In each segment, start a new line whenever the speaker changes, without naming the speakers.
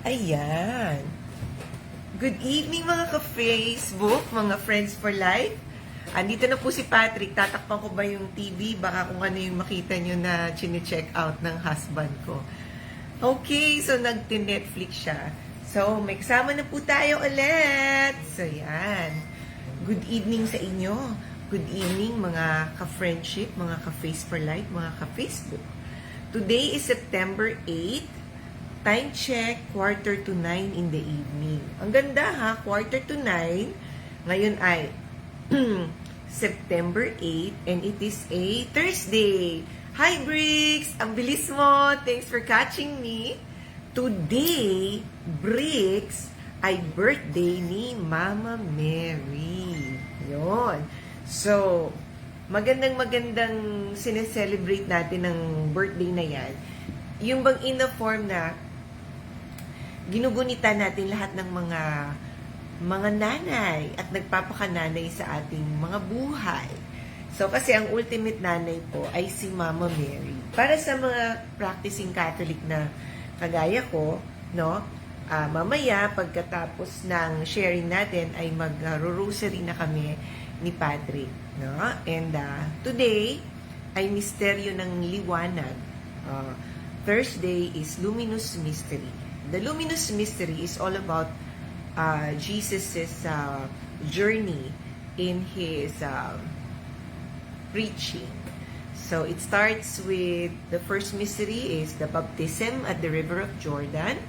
Ayan. Good evening mga ka-Facebook, mga friends for life. Andito na po si Patrick. Tatakpan ko ba yung TV? Baka kung ano yung makita nyo na chine-check out ng husband ko. Okay, so nagti-Netflix siya. So, may kasama na po tayo ulit. So, yan. Good evening sa inyo. Good evening mga ka-friendship, mga ka-face for life, mga ka-Facebook. Today is September 8. Time check, 8:45 in the evening. Ang ganda ha, 8:45. Ngayon ay September 8 and it is a Thursday. Hi Bricks! Ang bilis mo! Thanks for catching me. Today, Bricks, ay birthday ni Mama Mary. Yon. So, magandang sineselebrate natin ng birthday na yan. Yung bang in the form na ginugunita natin lahat ng mga nanay at nagpapakananay sa ating mga buhay. So, kasi ang ultimate nanay po ay si Mama Mary. Para sa mga practicing Catholic na kagaya ko, no, mamaya pagkatapos ng sharing natin ay mag-rosary na kami ni Patrick. No? And today ay misteryo ng liwanag. Thursday is Luminous Mystery. The Luminous Mystery is all about Jesus' journey in His preaching. So, it starts with the first mystery is the baptism at the river of Jordan.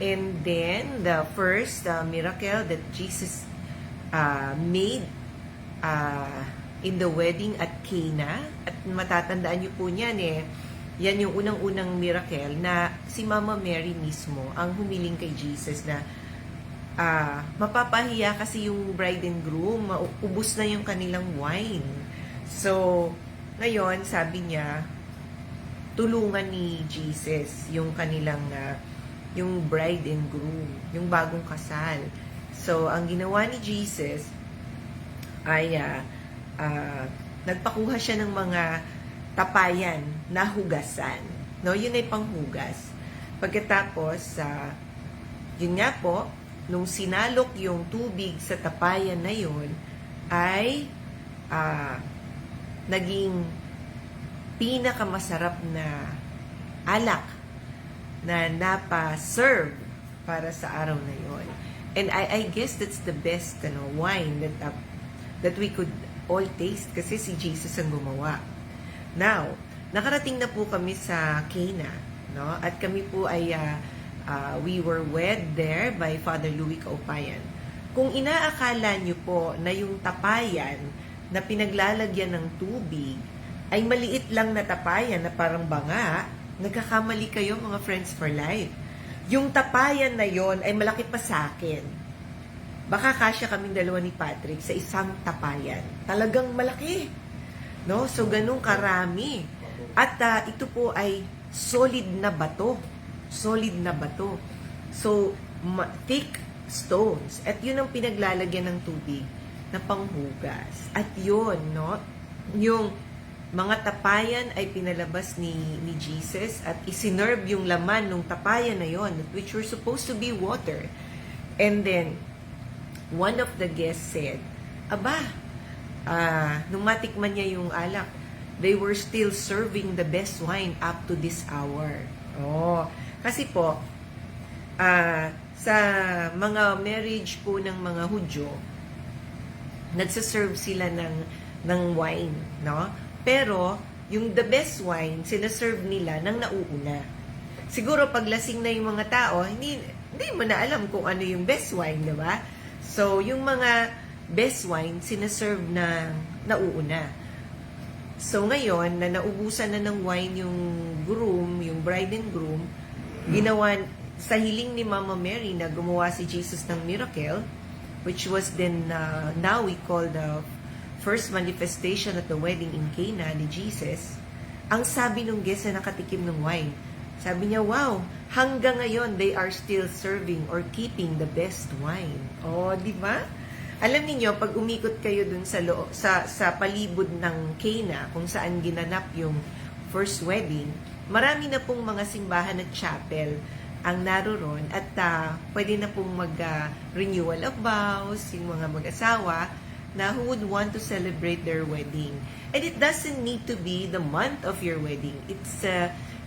And then, the first miracle that Jesus made in the wedding at Cana. At matatandaan niyo po niyan yan yung unang-unang miracle na si Mama Mary mismo ang humiling kay Jesus na mapapahiya kasi yung bride and groom, maubos na yung kanilang wine. So, ngayon, sabi niya, tulungan ni Jesus yung kanilang, yung bride and groom, yung bagong kasal. So, ang ginawa ni Jesus ay nagpakuha siya ng mga tapayan na hugasan. No, yun ay panghugas. Pagkatapos, yun nga po, nung sinalok yung tubig sa tapayan na yun, ay naging pinakamasarap na alak na napa-serve para sa araw na yun. And I guess that's the best wine that we could all taste kasi si Jesus ang gumawa. Now, nakarating na po kami sa Cana, no? At kami po ay we were wed there by Father Louis Kaupayan. Kung inaakala niyo po na yung tapayan na pinaglalagyan ng tubig ay maliit lang na tapayan na parang banga, nagkakamali kayo mga friends for life. Yung tapayan na yon ay malaki pa sa akin. Baka kasya kaming dalawa ni Patrick sa isang tapayan. Talagang malaki. No? So, ganun karami. At ito po ay solid na bato. Solid na bato. So, thick stones. At yun ang pinaglalagyan ng tubig na panghugas. At yun, no? Yung mga tapayan ay pinalabas ni Jesus at isinerve yung laman ng tapayan na yon, which were supposed to be water. And then, one of the guests said, "Aba, nung matikman niya yung alak, they were still serving the best wine up to this hour." Oh, kasi po, sa mga marriage po ng mga Hudyo, nagsaserve sila ng wine, no? Pero, yung the best wine, sinaserve nila ng nauuna. Siguro, pag lasing na yung mga tao, hindi mo na alam kung ano yung best wine, diba? So, yung mga best wine, sinaserve na nauuna. So, ngayon, na naubusan na ng wine yung groom, yung bride and groom, ginawa, sa hiling ni Mama Mary na gumawa si Jesus ng miracle, which was then, now we call the first manifestation at the wedding in Cana ni Jesus, ang sabi nung guest na nakatikim ng wine, sabi niya, wow, hanggang ngayon, they are still serving or keeping the best wine. Oh, di ba? Alam niyo pag umikot kayo dun sa palibot ng Cana, kung saan ginanap yung first wedding, marami na pong mga simbahan at chapel ang naroon at pwede na pong mag-renewal of vows yung mga mag-asawa na who would want to celebrate their wedding. And it doesn't need to be the month of your wedding. It's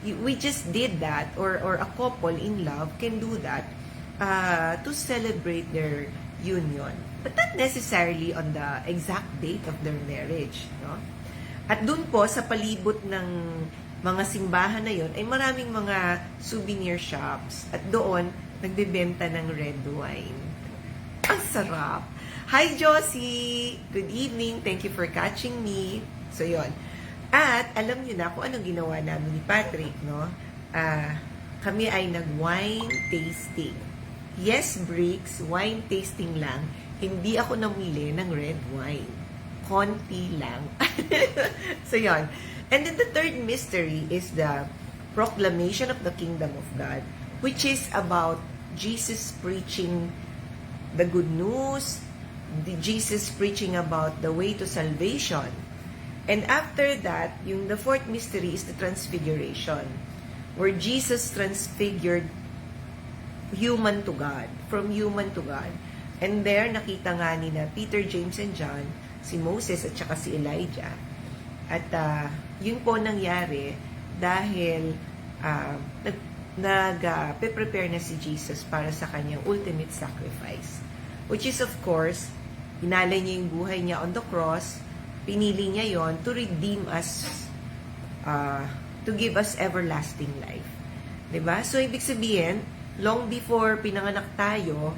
we just did that, or a couple in love can do that to celebrate their union. But not necessarily on the exact date of their marriage. No? At dun po, sa palibot ng mga simbahan na yon ay maraming mga souvenir shops. At doon, nagbebenta ng red wine. Ang sarap! Hi, Josie! Good evening. Thank you for catching me. So, yon. At alam niyo na kung anong ginawa namin ni Patrick, no? Kami ay nag-wine tasting. Yes, Bricks, wine tasting lang. Hindi ako namili ng red wine. Konti lang. So, yon. And then the third mystery is the proclamation of the kingdom of God, which is about Jesus preaching the good news, Jesus preaching about the way to salvation. And after that, the fourth mystery is the transfiguration, where Jesus transfigured human to God, from human to God. And there, nakita nga ni na Peter, James, and John, si Moses at saka si Elijah. At yun po nangyari dahil nag-prepare na si Jesus para sa kanyang ultimate sacrifice. Which is, of course, hinalay niya yung buhay niya on the cross, pinili niya yon to redeem us, to give us everlasting life. Diba? So, ibig sabihin, long before pinanganak tayo,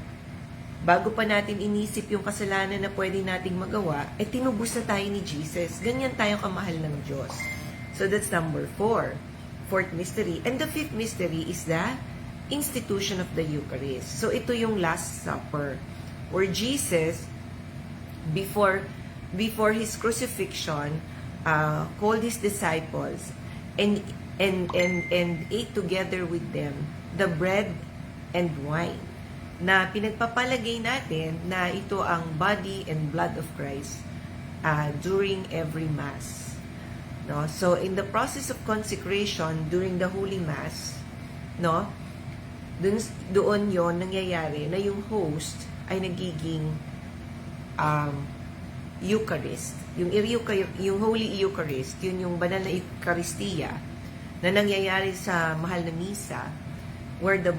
bago pa natin inisip yung kasalanan na pwede nating magawa, tinubos na tayo ni Jesus. Ganyan tayo kamahal ng Diyos. So, that's number 4. Fourth mystery. And the fifth mystery is the institution of the Eucharist. So, ito yung Last Supper, where Jesus, before his crucifixion, called his disciples and ate together with them the bread and wine, na pinagpapalagay natin na ito ang body and blood of Christ during every Mass. No? So, in the process of consecration during the Holy Mass, no, doon yon nangyayari na yung host ay nagiging Eucharist. Yung Holy Eucharist, yun yung banal na Eucharistia na nangyayari sa mahal na misa, where the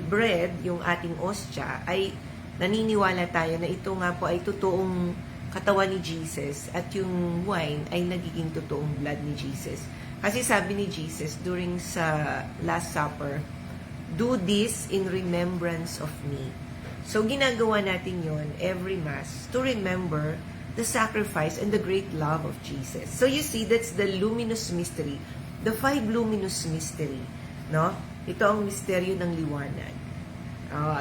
bread, yung ating ostya, ay naniniwala tayo na ito nga po ay totoong katawan ni Jesus at yung wine ay nagiging totoong blood ni Jesus. Kasi sabi ni Jesus during sa Last Supper, "Do this in remembrance of me." So ginagawa natin yon every Mass to remember the sacrifice and the great love of Jesus. So you see, that's the luminous mystery, the 5 luminous mystery, no? Ito ang misteryo ng liwanag.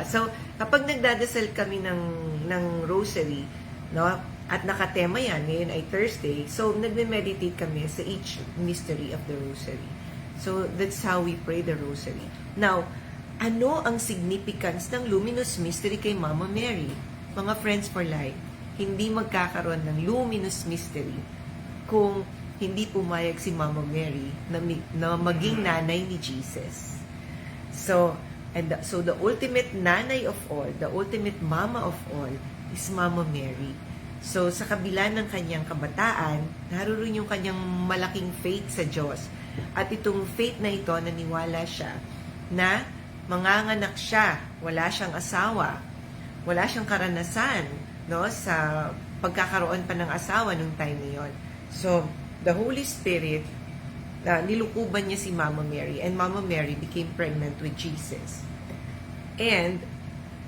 So, kapag nagdadasal kami ng rosary, no, at nakatema yan, ngayon ay Thursday, so nagme-meditate kami sa each mystery of the rosary. So, that's how we pray the rosary. Now, ano ang significance ng luminous mystery kay Mama Mary? Mga friends for life, hindi magkakaroon ng luminous mystery kung hindi pumayag si Mama Mary na maging nanay ni Jesus. So the ultimate nanay of all, the ultimate mama of all is Mama Mary. So sa kabila ng kanyang kabataan, naroon yung kanyang malaking faith sa Diyos. At itong faith na ito, naniwala siya na manganganak siya, wala siyang asawa, wala siyang karanasan, no, sa pagkakaroon pa ng asawa nung time na yon. So the Holy Spirit, nilukuban niya si Mama Mary, and Mama Mary became pregnant with Jesus. And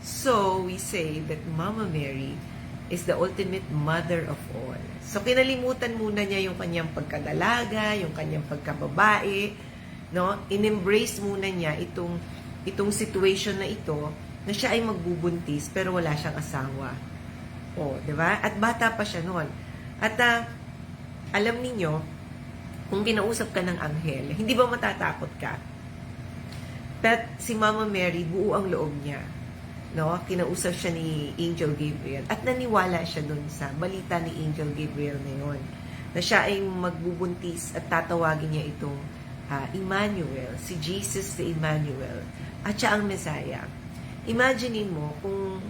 so we say that Mama Mary is the ultimate mother of all. So kinalimutan muna niya yung kanyang pagkadalaga, yung kanyang pagkababae, no? In-embrace muna niya itong situation na ito, na siya ay magbubuntis pero wala siyang asawa. Di ba? At bata pa siya noon. At alam niyo, kung kinausap ka ng anghel, hindi ba matatakot ka? But si Mama Mary, buo ang loob niya. No? Kinausap siya ni Angel Gabriel. At naniwala siya dun sa balita ni Angel Gabriel na yun. Na siya ay magbubuntis at tatawagin niya itong Emmanuel. Si Jesus the Emmanuel. at siya ang Messiah. Imaginein mo kung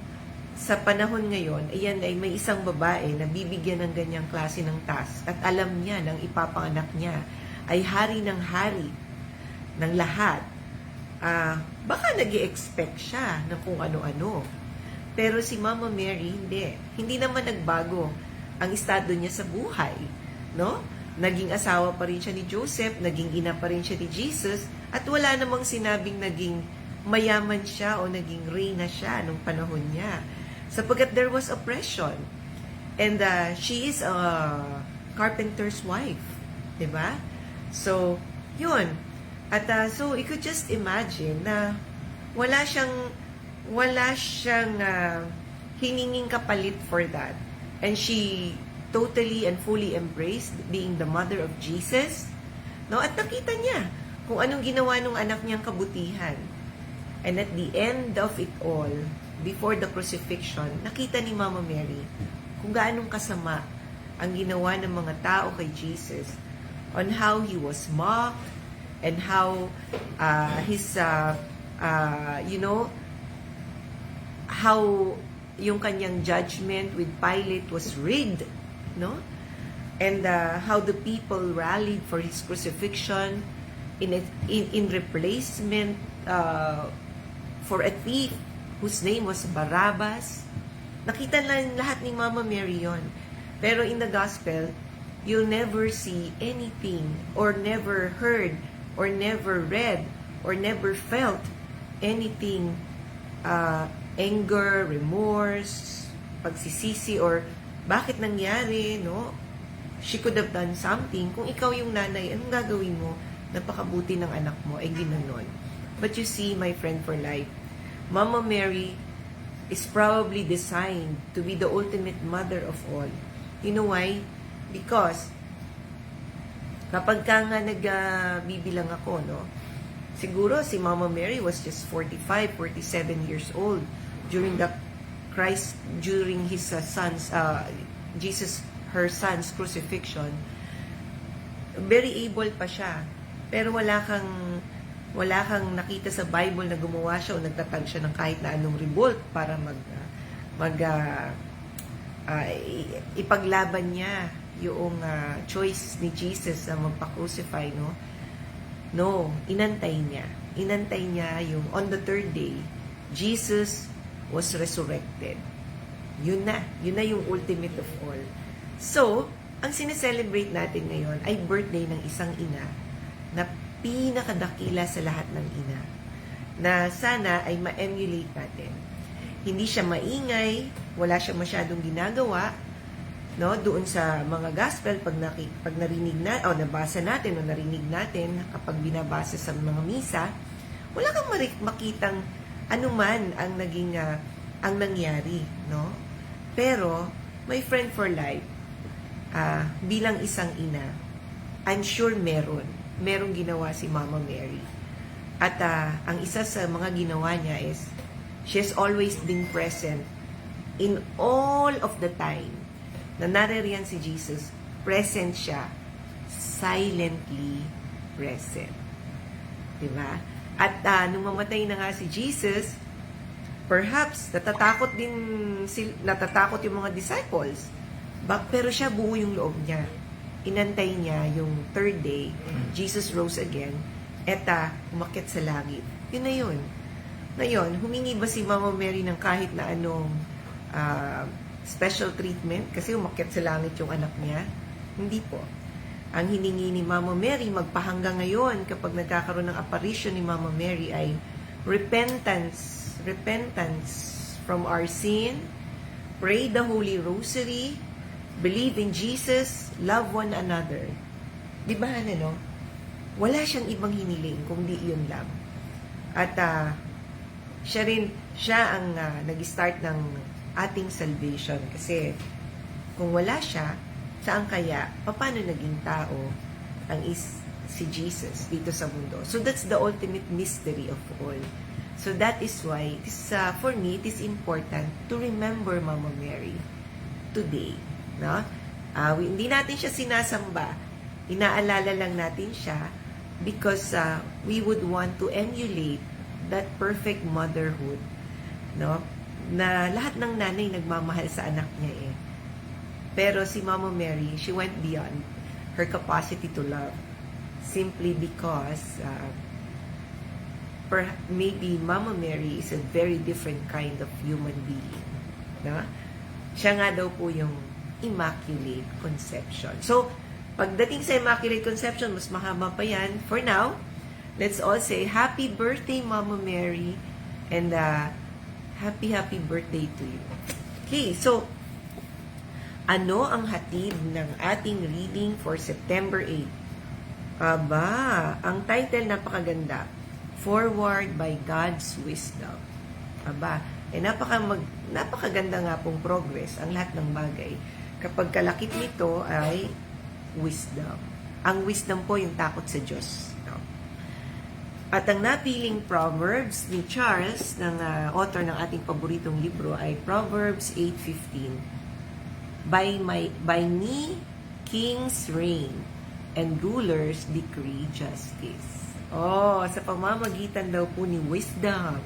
sa panahon ngayon, ayan ay may isang babae na bibigyan ng ganyang klase ng task at alam niya nang ipapanganak niya ay hari ng hari ng lahat. Baka nag-i-expect siya ng kung ano-ano. Pero si Mama Mary, hindi. Hindi naman nagbago ang estado niya sa buhay. No? Naging asawa pa rin siya ni Joseph, naging ina pa rin siya ni Jesus, at wala namang sinabing naging mayaman siya o naging reyna siya nung panahon niya. Sapagkat there was oppression. And she is a carpenter's wife. Diba? So, yun. At so, you could just imagine na wala siyang hininging kapalit for that. And she totally and fully embraced being the mother of Jesus. No? At nakita niya kung anong ginawa ng anak niyang kabutihan. And at the end of it all, before the crucifixion, nakita ni Mama Mary kung gaanong kasama ang ginawa ng mga tao kay Jesus, on how he was mocked, and how how yung kanyang judgment with Pilate was rigged, no? And how the people rallied for his crucifixion in replacement for a thief whose name was Barabbas. Nakita lang lahat ni Mama Mary yon. Pero in the gospel, you'll never see anything, or never heard, or never read, or never felt anything, anger, remorse, pagsisisi, or bakit nangyari, no? She could have done something. Kung ikaw yung nanay, anong gagawin mo? Napakabuti ng anak mo, ginanon. But you see, my friend for life, Mama Mary is probably designed to be the ultimate mother of all. You know why? Because kapag ka nga nagbibilang ako, no? Siguro si Mama Mary was just 45, 47 years old during his son's Jesus, her son's crucifixion. Very able pa siya. Pero wala kang nakita sa Bible na gumawa siya o nagtatag siya ng kahit na anong revolt para ipaglaban niya yung choice ni Jesus na magpa-crucify, no? No, inantay niya. Inantay niya yung on the third day, Jesus was resurrected. Yun na yung ultimate of all. So, ang sineselebrate natin ngayon ay birthday ng isang ina na pinakadakila sa lahat ng ina, na sana ay ma-emulate natin. Hindi siya maingay, wala siya masyadong ginagawa, no? Doon sa mga gospel, pag narinig na, o nabasa natin, o narinig natin, kapag binabasa sa mga misa, wala kang makitang anuman ang ang nangyari, no? Pero, my friend for life, bilang isang ina, I'm sure merong ginawa si Mama Mary. At ang isa sa mga ginawa niya is, she has always been present in all of the time na naririyan si Jesus. Present siya, silently present. Diba? At nung mamatay na nga si Jesus, perhaps natatakot yung mga disciples. Pero siya, buo yung loob niya. Inantay niya yung third day, Jesus rose again, umakyat sa langit. Yun na yun. Ngayon, humingi ba si Mama Mary ng kahit na anong special treatment kasi umakyat sa langit yung anak niya? Hindi po. Ang hiningi ni Mama Mary magpahanggang ngayon kapag nagkakaroon ng apparition ni Mama Mary ay repentance from our sin, pray the Holy Rosary, believe in Jesus, love one another. Di ba, no? Wala siyang ibang hiniling kung di yun lang. At siya ang nag-start ng ating salvation. Kasi kung wala siya, saan kaya, paano naging tao si Jesus dito sa mundo? So that's the ultimate mystery of all. So that is why, for me, it is important to remember Mama Mary today. No? Hindi natin siya sinasamba. Inaalala lang natin siya because we would want to emulate that perfect motherhood, no? Na lahat ng nanay nagmamahal sa anak niya eh. Pero si Mama Mary, she went beyond her capacity to love simply because maybe Mama Mary is a very different kind of human being. No? Siya nga daw po yung Immaculate Conception. So, pagdating sa Immaculate Conception, mas mahaba pa yan. For now, let's all say, Happy birthday, Mama Mary, and happy birthday to you. Okay, so, ano ang hatid ng ating reading for September 8? Aba, ang title napakaganda. Forward by God's Wisdom. Aba, napakaganda nga pong progress ang lahat ng bagay. Kapag kalakip nito ay wisdom. Ang wisdom po yung takot sa Diyos. No? At ang napiling Proverbs ni Charles, ng author ng ating paboritong libro, ay Proverbs 8:15. By me, kings reign, and rulers decree justice. Oh, sa pamamagitan daw po ni wisdom,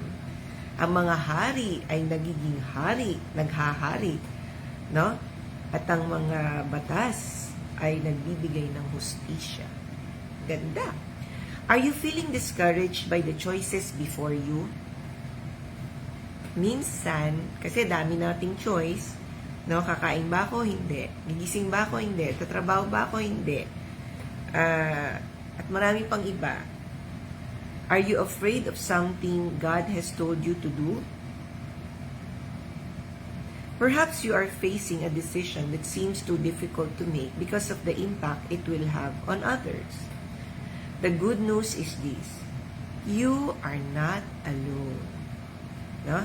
ang mga hari ay nagiging naghahari, no? At ang mga batas ay nagbibigay ng hustisya. Ganda. Are you feeling discouraged by the choices before you? Minsan, kasi dami nating choice, no? Kakain ba ako? Hindi. Gigising ba ako? Hindi. Tatrabaho ba ako? Hindi. At marami pang iba. Are you afraid of something God has told you to do? Perhaps you are facing a decision that seems too difficult to make because of the impact it will have on others. The good news is this: you are not alone. No?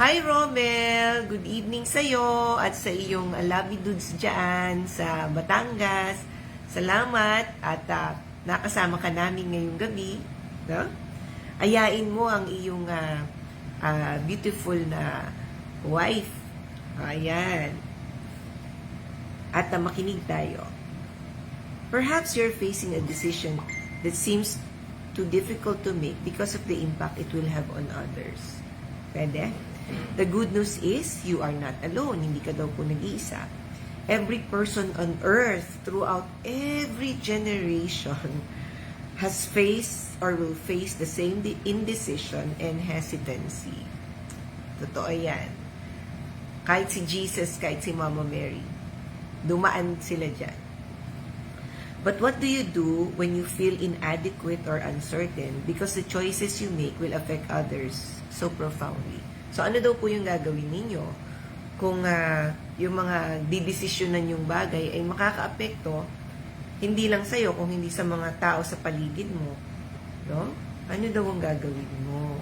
Hi, Romel! Good evening sa'yo at sa iyong alabidudes dyan sa Batangas. Salamat at nakasama ka namin ngayong gabi. No? Ayain mo ang iyong beautiful na wife. Ayan. At makinig tayo. Perhaps you're facing a decision that seems too difficult to make because of the impact it will have on others. Pwede? The good news is, you are not alone. Hindi ka daw po nag-iisa. Every person on earth, throughout every generation, has faced or will face the same indecision and hesitancy. Totoo yan. Kahit si Jesus, kahit si Mama Mary, dumaan sila dyan. But what do you do when you feel inadequate or uncertain because the choices you make will affect others so profoundly? So ano daw po yung gagawin ninyo kung yung mga didesisyonan yung bagay ay makakaapekto hindi lang sa'yo, kung hindi sa mga tao sa paligid mo. No? Ano daw ang gagawin mo?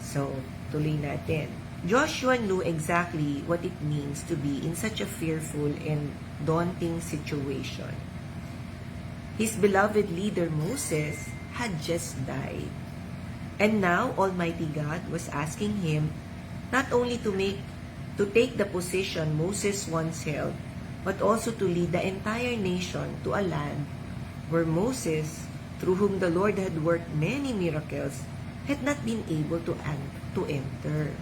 So, tuloy natin. Joshua knew exactly what it means to be in such a fearful and daunting situation. His beloved leader Moses had just died. And now, Almighty God was asking him not only to take the position Moses once held, but also to lead the entire nation to a land where Moses, through whom the Lord had worked many miracles, had not been able to enter.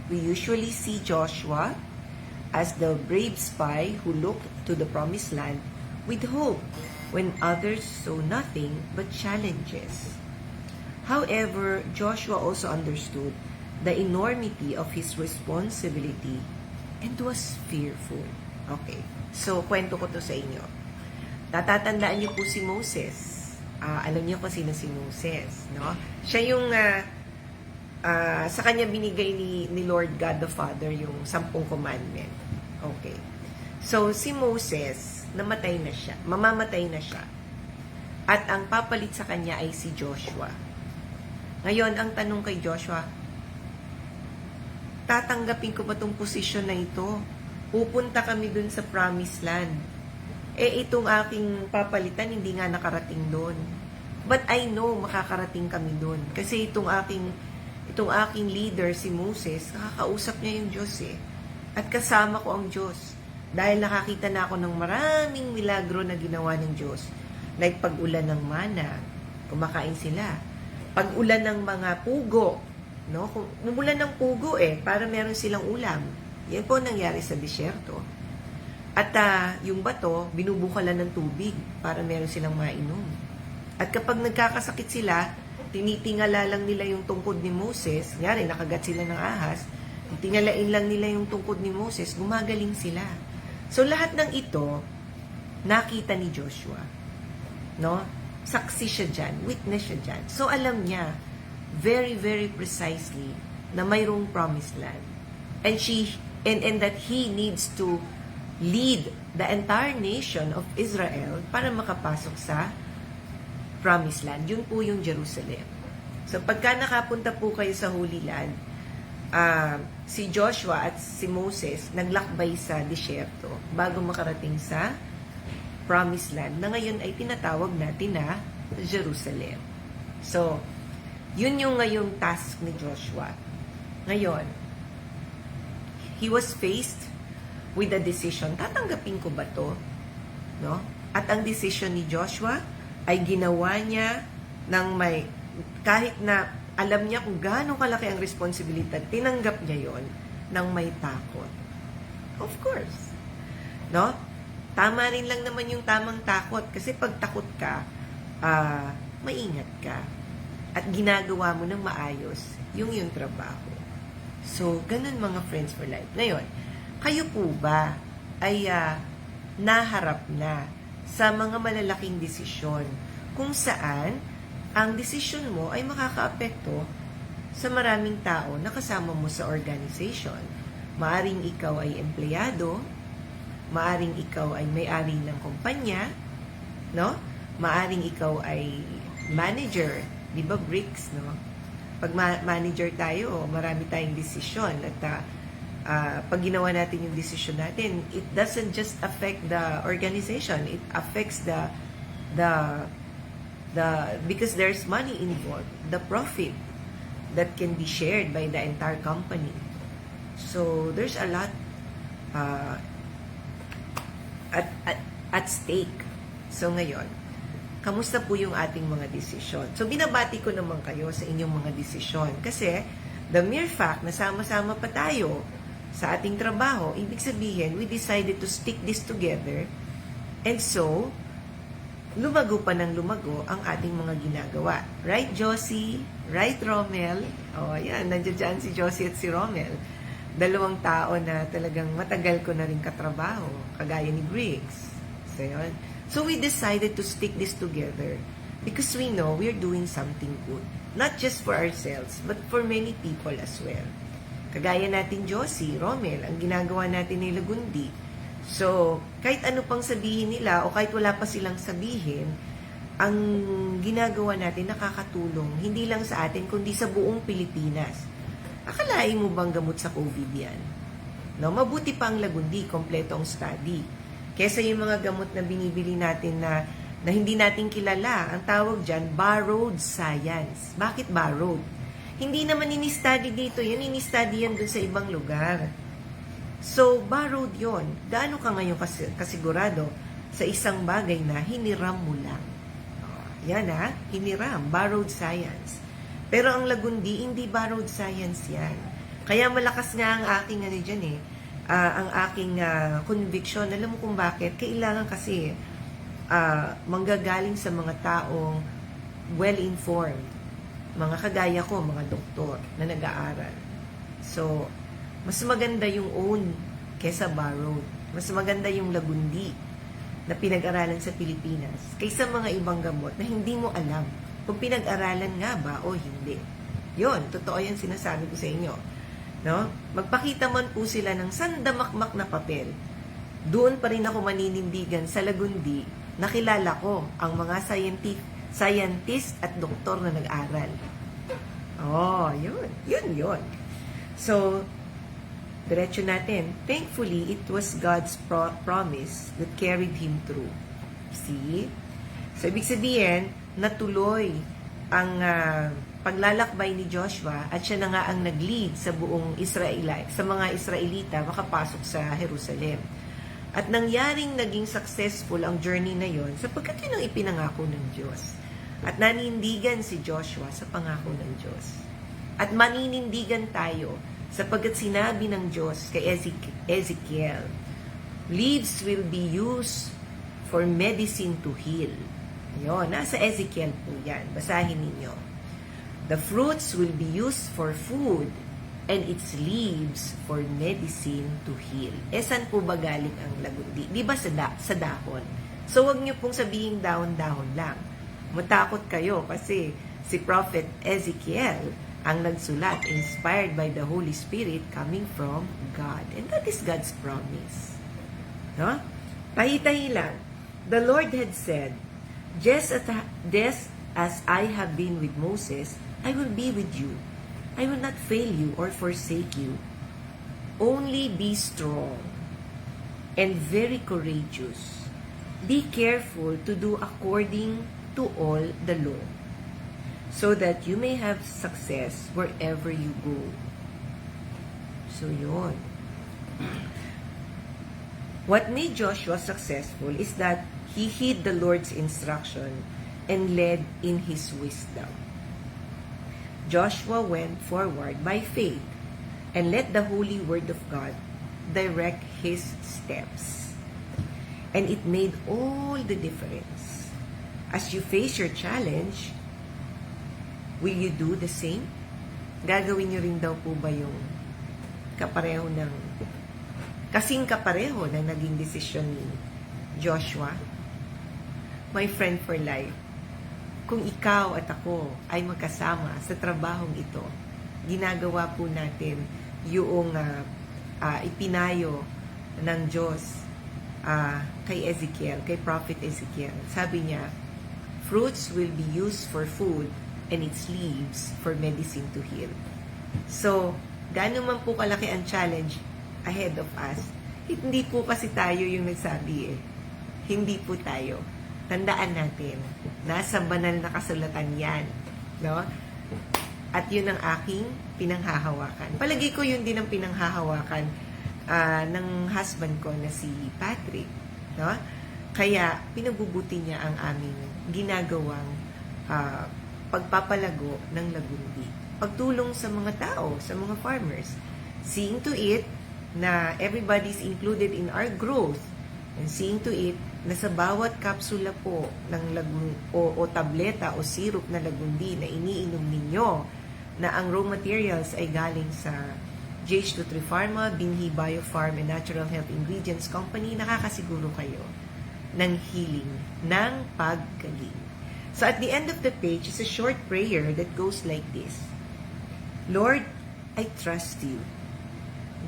We usually see Joshua as the brave spy who looked to the promised land with hope when others saw nothing but challenges. However, Joshua also understood the enormity of his responsibility and was fearful. Okay, so kwento ko to sa inyo. Natatandaan niyo po si Moses. Alam niyo kung sino si Moses, no? Siya yung sa kanya binigay ni Lord God the Father yung 10 commandment. Okay. So si Moses, mamamatay na siya. At ang papalit sa kanya ay si Joshua. Ngayon, ang tanong kay Joshua, tatanggapin ko ba tong posisyon na ito? Pupunta kami dun sa promised land. Itong aking papalitan, hindi nga nakarating doon. But I know makakarating kami doon. Kasi itong aking leader, si Moses, nakakausap niya yung Diyos eh. At kasama ko ang Diyos. Dahil nakakita na ako ng maraming milagro na ginawa ng Diyos. Like pag-ulan ng mana, kumakain sila. pag-ulan ng mga pugo, no? Kung umulan ng pugo para meron silang ulam. Yan po nangyari sa disyerto. At yung bato, binubukalan ng tubig para meron silang mainom. At kapag nagkakasakit sila, tinitingala lang nila yung tungkod ni Moses, ngari, nakagat sila ng ahas, tingalain lang nila yung tungkod ni Moses, gumagaling sila. So lahat ng ito, nakita ni Joshua. No? Saksi siya dyan, witness siya dyan. So alam niya, very, very precisely, na mayroong promised land. And that he needs to lead the entire nation of Israel para makapasok sa promised land. Yun po yung Jerusalem. So pagka nakapunta po kayo sa Holy Land, si Joshua at si Moses naglakbay sa disyerto bago makarating sa promised land na ngayon ay tinatawag natin na Jerusalem. So, yun yung ngayong task ni Joshua. Ngayon, he was faced with a decision. Tatanggapin ko ba to? No? At ang decision ni Joshua ay ginawa niya ng may, kahit na alam niya kung gaano kalaki ang responsibilidad, tinanggap niya yon ng may takot. Of course. No? Tama rin lang naman yung tamang takot. Kasi pag takot ka, maingat ka. At ginagawa mo ng maayos yung trabaho. So, ganun mga friends for life. Ngayon, kayo po ba ay naharap na sa mga malalaking desisyon kung saan ang desisyon mo ay makakaapekto sa maraming tao na kasama mo sa organization. Maaring ikaw ay empleyado, maaring ikaw ay may-ari ng kumpanya, no? Maaring ikaw ay manager, di ba bricks, no? Pag manager tayo, marami tayong desisyon at pag ginawa natin yung desisyon natin, it doesn't just affect the organization, it affects the because there's money involved, the profit that can be shared by the entire company. So there's a lot at stake. So ngayon, kamusta po yung ating mga desisyon? So binabati ko naman kayo sa inyong mga desisyon kasi the mere fact na sama-sama pa tayo sa ating trabaho, ibig sabihin, we decided to stick this together and so lumago pa ng lumago ang ating mga ginagawa. Right, Josie? Right, Romel? O, ayan, nandiyan dyan si Josie at si Romel. Dalawang tao na talagang matagal ko na rin katrabaho, kagaya ni Briggs. So, yun. So, we decided to stick this together because we know we're doing something good. Not just for ourselves, but for many people as well. Kagaya natin, Josie, Romel, ang ginagawa natin ni Lagundi. So, kahit ano pang sabihin nila o kahit wala pa silang sabihin, ang ginagawa natin nakakatulong hindi lang sa atin kundi sa buong Pilipinas. Akalain mo bang gamot sa COVID yan? No, mabuti pa ang Lagundi, kompleto ang study. Kesa yung mga gamot na binibili natin na hindi natin kilala, ang tawag dyan, borrowed science. Bakit borrowed? Hindi naman ini-study dito, yan ini-study yan dun sa ibang lugar. So, borrowed yon. Gaano ka ngayon kasigurado sa isang bagay na hiniram mo lang? Yan hiniram, borrowed science. Pero ang Lagundi, hindi borrowed science yan. Kaya malakas nga ang aking ang aking conviction. Alam mo kung bakit? Kailangan kasi manggagaling sa mga taong well-informed. Mga kagaya ko, mga doktor na nag-aaral. So, mas maganda yung own kesa borrowed. Mas maganda yung Lagundi na pinag-aralan sa Pilipinas kaysa mga ibang gamot na hindi mo alam kung pinag-aralan nga ba o hindi. Yon, totoo yan sinasabi ko sa inyo. No? Magpakita man po sila ng sandamakmak na papel. Doon pa rin ako maninindigan sa Lagundi na kilala ko ang mga scientist at doktor na nag-aral. Oh, yun. So, diretso natin. Thankfully, it was God's promise that carried him through. See? So, ibig sabihin, natuloy ang paglalakbay ni Joshua at siya na nga ang nag-lead sa buong sa mga Israelita makapasok sa Jerusalem. At nangyaring naging successful ang journey na yon sapagkat yun ang ipinangako ng Diyos. At nanindigan si Joshua sa pangako ng Diyos. At maninindigan tayo sapagkat sinabi ng Diyos kay Ezekiel, leaves will be used for medicine to heal. Yun, nasa Ezekiel po yan. Basahin ninyo. The fruits will be used for food and its leaves for medicine to heal. Saan po ba galing ang lagundi? Di ba sa dahon? So, wag niyo pong sabihin dahon-dahon lang. Matakot kayo kasi si Prophet Ezekiel ang nagsulat, inspired by the Holy Spirit coming from God. And that is God's promise. No? Tahi-tahi lang. The Lord had said, just as I have been with Moses, I will be with you. I will not fail you or forsake you. Only be strong and very courageous. Be careful to do according to all the law, so that you may have success wherever you go. So yun. What made Joshua successful is that he heed the Lord's instruction and led in his wisdom. Joshua went forward by faith and let the holy word of God direct his steps. And it made all the difference. As you face your challenge, will you do the same? Gagawin niyo rin daw po ba yung kasing kapareho na naging desisyon ni Joshua? My friend for life, kung ikaw at ako ay magkasama sa trabahong ito, ginagawa po natin yung ipinayo ng Diyos kay Ezekiel, kay Prophet Ezekiel. Sabi niya, fruits will be used for food and its leaves for medicine to heal. So, gaano man po kalaki ang challenge ahead of us, hindi po kasi tayo yung nagsabi eh. Hindi po tayo. Tandaan natin, nasa banal na kasulatan yan. No? At yun ang aking pinanghahawakan. Palagi ko yun din ang pinanghahawakan ng husband ko na si Patrick. No? Kaya, pinabubuti niya ang aming ginagawang pagpapalago ng lagundi. Pagtulong sa mga tao, sa mga farmers. Seeing to it na everybody's included in our growth. And seeing to it na sa bawat kapsula po ng o tableta o syrup na lagundi na iniinom ninyo, na ang raw materials ay galing sa JH23 Pharma, Binhi Biofarm and Natural Health Ingredients Company, nakakasiguro kayo ng healing, ng paggaling. So at the end of the page is a short prayer that goes like this. Lord, I trust you.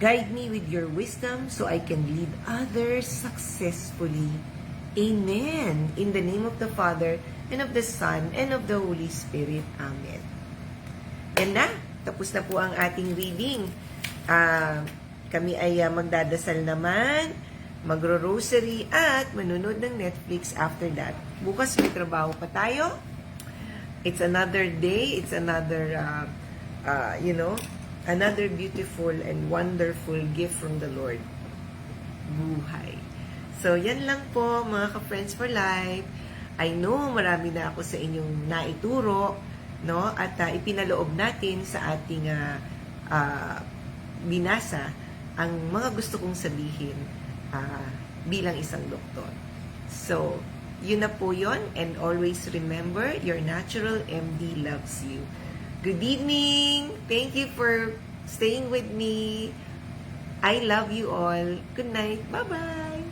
Guide me with your wisdom so I can lead others successfully. Amen. In the name of the Father, and of the Son, and of the Holy Spirit. Amen. Yan na. Tapos na po ang ating reading. Kami ay magdadasal naman, magro-rosary, at manunod ng Netflix after that. Bukas may trabaho pa tayo. It's another day. It's another, another beautiful and wonderful gift from the Lord. Buhay. So, yan lang po, mga ka-Friends for Life. I know, marami na ako sa inyong naituro, no? At ipinaloob natin sa ating binasa ang mga gusto kong sabihin bilang isang doktor. So, yun na po yun. And always remember, your natural MD loves you. Good evening! Thank you for staying with me. I love you all. Good night. Bye-bye!